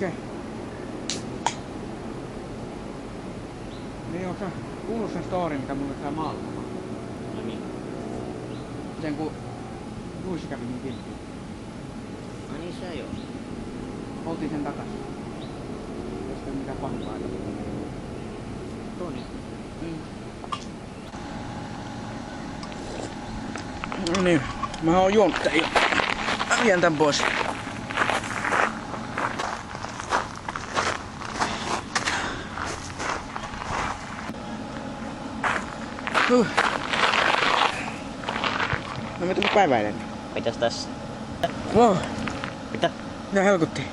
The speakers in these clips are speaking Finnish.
Okei. Niin onko sä kuullut sen story, mitä mulle tää maaltama? No niin. Sen kun Juissi kävi niin kilttiin. No niin se joo. Oltiin sen takas. Ei sitä mitään pahaa aika. Toni. No niin, mä oon juonut tän jo. Mä vien tän pois. No mitä päiväinen? Mitäs tässä? Wow. Mitä? Mitä helkutti?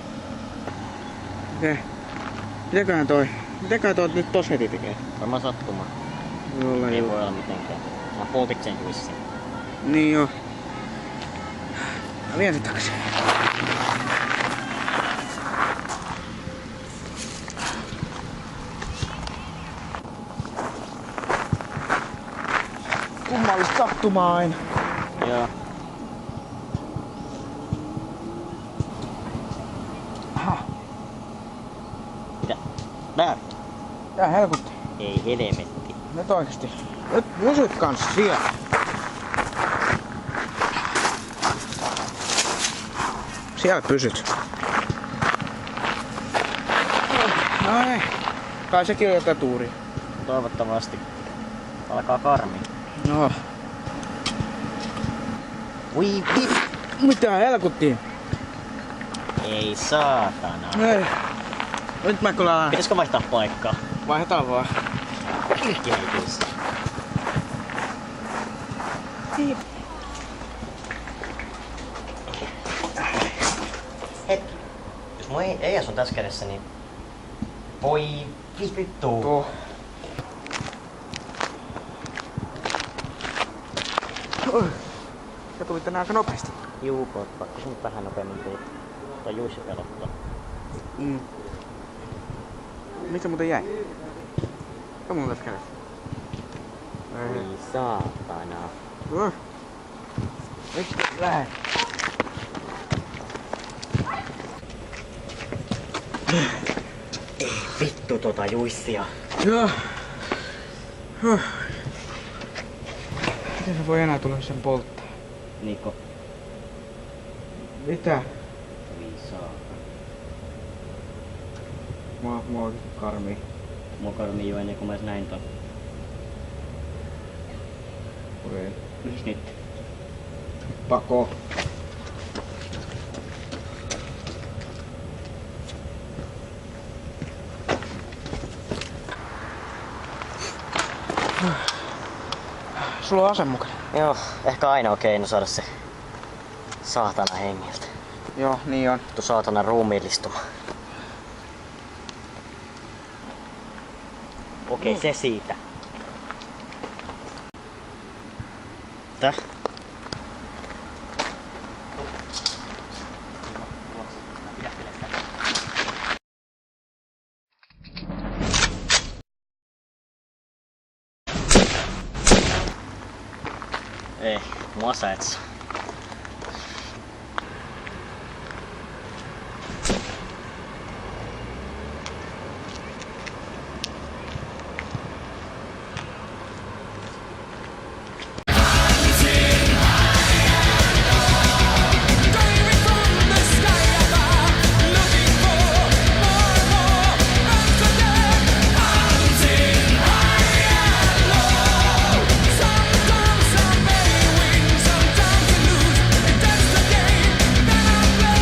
Mitäköhän toi nyt tos heti tekee? Varmaan sattuma. Jollain Ei voi olla mitenkään. Mä poltit sen Juissin. Niin joo. Mä vien sen takaisin. Kummallista sattumaa aina. Joo. Aha. Mitä? Tää? Tää helkutti. Ei helvetti. Nyt oikeesti. Nyt pysyt kans siellä. Siellä pysyt. No ei. Kai sekin on jotain tuuri. Toivottavasti. Alkaa karmi. No. Ui Mitä helkuttiin? Ei saatana. Ei. Nyt mä kyllä... Pitäisikö vaihtaa paikkaa? Vaihdetaan vaan. Ilkeitys. Hetki. Jos mun ei asu tässä kädessä, niin... Voi vittu. Tuo. Sä tulit tänään aika nopeasti. Juu, pakko sun vähän nopeammin tulla. Toi Juissi pelottaa. Mikä muuten jäi? Mikä mulla tässä kädessä? Ei saatana. Nyt lähde. Ei vittu tota Juissia. Joo. Miten se voi enää tulla sen polttaa? Niko. Mitä? Ei saatana. Mua oikeesti karmii. Mua karmii jo ennen kuin mä edes näin ton. Okei. Mihin nyt? Pako. Sulla on ase mukana. Joo, ehkä ainoa keino saada se saatana hengiltä. Joo, niin on. Vittu saatana ruumiillistuma. Okei, se siitä. Täh? Ei, mua sä et saa.